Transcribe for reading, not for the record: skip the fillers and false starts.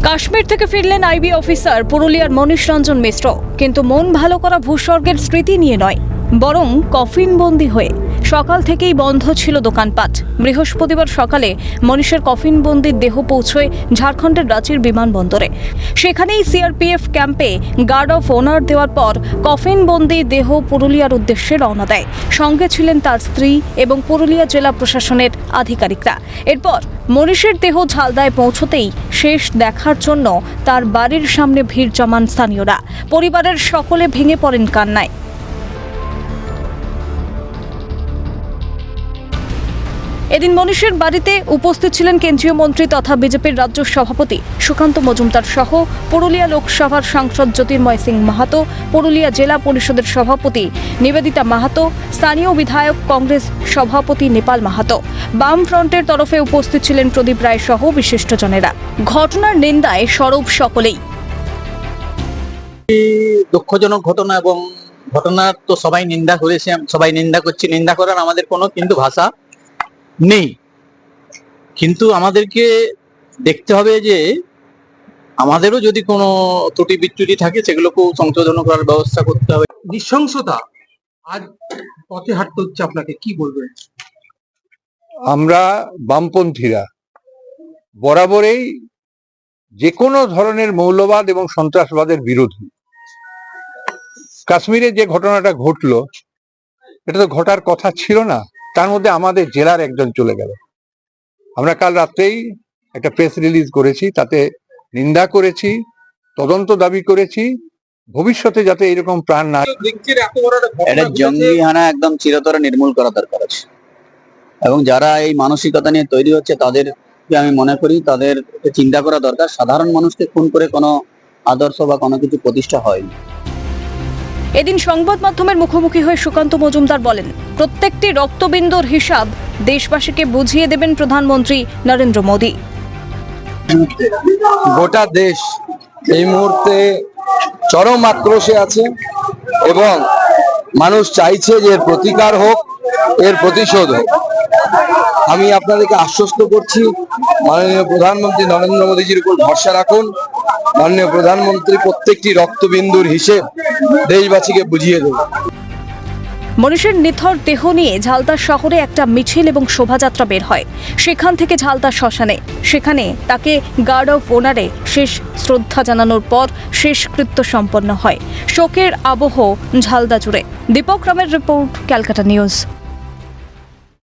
কাশ্মীর থেকে ফিরলেন IB officer পুরুলিয়ার মনীষ রঞ্জন মিশ্র, কিন্তু মন ভালো করা ভূস্বর্গের স্মৃতি নিয়ে নয়, বরং কফিনবন্দি হয়ে। সকাল থেকেই বন্ধ ছিল দোকানপাট। বৃহস্পতিবার সকালে মনীষের কফিনবন্দির দেহ পৌঁছয় ঝাড়খণ্ডের রাঁচির বিমানবন্দরে। সেখানেই সিআরপিএফ ক্যাম্পে গার্ড অফ অনার দেওয়ার পর কফিনবন্দি দেহ পুরুলিয়ার উদ্দেশ্যে রওনা দেয়। সঙ্গে ছিলেন তার স্ত্রী এবং পুরুলিয়া জেলা প্রশাসনের আধিকারিকরা। এরপর মনীষের দেহ ঝালদায় পৌঁছতেই শেষ দেখার জন্য তার বাড়ির সামনে ভিড় জমান স্থানীয়রা। পরিবারের সকলে ভেঙে পড়েন কান্নায়। এদিন মনীষের বাড়িতে উপস্থিত ছিলেন কেন্দ্রীয় মন্ত্রী তথা বিজেপির রাজ্য সভাপতি সুকান্ত মজুমদার সহ পুরুলিয়া লোকসভার সাংসদ জ্যোতির্ময় সিং মাহাতো, পুরুলিয়া জেলা পরিষদের সভাপতি নিবেদিতা মাহাতো, স্থানীয় বিধায়ক কংগ্রেস সভাপতি নেপাল মাহাতো। বাম ফ্রন্টের তরফে উপস্থিত ছিলেন প্রদীপ রায় সহ বিশিষ্টজনেরা। ঘটনার নিন্দায় সরব সকলেই। দুঃখজনক ঘটনা এবং ঘটনার তো সবাই নিন্দা করেছে, সবাই নিন্দা করছি। নিন্দা করার আমাদের কোনো কিন্তু ভাষা নেই, কিন্তু আমাদেরকে দেখতে হবে যে আমাদেরও যদি কোনো ত্রুটি বিচ্যুতি থাকে সেগুলোকেও সংশোধন করার ব্যবস্থা করতে হবে। নৃশংসতা আজ পথে হাঁটতে হচ্ছে, আপনাকে কি বলবেন? আমরা বামপন্থীরা বরাবরই যে কোনো ধরনের মৌলবাদ এবং সন্ত্রাসবাদের বিরোধী। কাশ্মীরে যে ঘটনাটা ঘটলো এটা তো ঘটার কথা ছিল না, তার মধ্যে আমাদের জেলার একজন চলে গেল। আমরা কাল রাত্রেই একটা প্রেস রিলিজ করেছি, তাতে নিন্দা করেছি, তদন্ত দাবি করেছি, ভবিষ্যতে যাতে এরকম প্রাণ না। এটা জঙ্গি হানা একদম চিরতরে নির্মূল করা দরকার আছে, এবং যারা এই মানসিকতা নিয়ে তৈরি হচ্ছে তাদেরকে আমি মনে করি তাদের চিন্তা করা দরকার। সাধারণ মানুষকে খুন করে কোনো আদর্শ বা কোনো কিছু প্রতিষ্ঠা হয়নি। এদিন সংবাদ মাধ্যমের মুখোমুখি হয়ে সুকান্ত মজুমদার বলেন, প্রত্যেকটি রক্তবিন্দুর হিসাব দেশবাসীকে বুঝিয়ে দেবেন প্রধানমন্ত্রী নরেন্দ্র মোদী। গোটা দেশ এই মুহূর্তে চরম আক্রোশে আছে এবং মানুষ চাইছে যে এর প্রতিকার হোক, এর প্রতিশোধ হোক। আমি আপনাদেরকে আশ্বস্ত করছি, মাননীয় প্রধানমন্ত্রী নরেন্দ্র মোদীজির উপর ভরসা রাখুন। মাননীয় প্রধানমন্ত্রী প্রত্যেকটি রক্তবিন্দুর হিসেব দেশবাসীকে বুঝিয়ে দেবে। মনীষের নিথর দেহ নিয়ে ঝালদা শহরে একটা মিছিল এবং শোভাযাত্রা বের হয়। সেখান থেকে ঝালদা শ্মশানে, সেখানে তাকে গার্ড অফ অনারে শেষ শ্রদ্ধা জানানোর পর শেষকৃত্য সম্পন্ন হয়। শোকের আবহ ঝালদা জুড়ে। দীপক রামের রিপোর্ট, ক্যালকাটা নিউজ।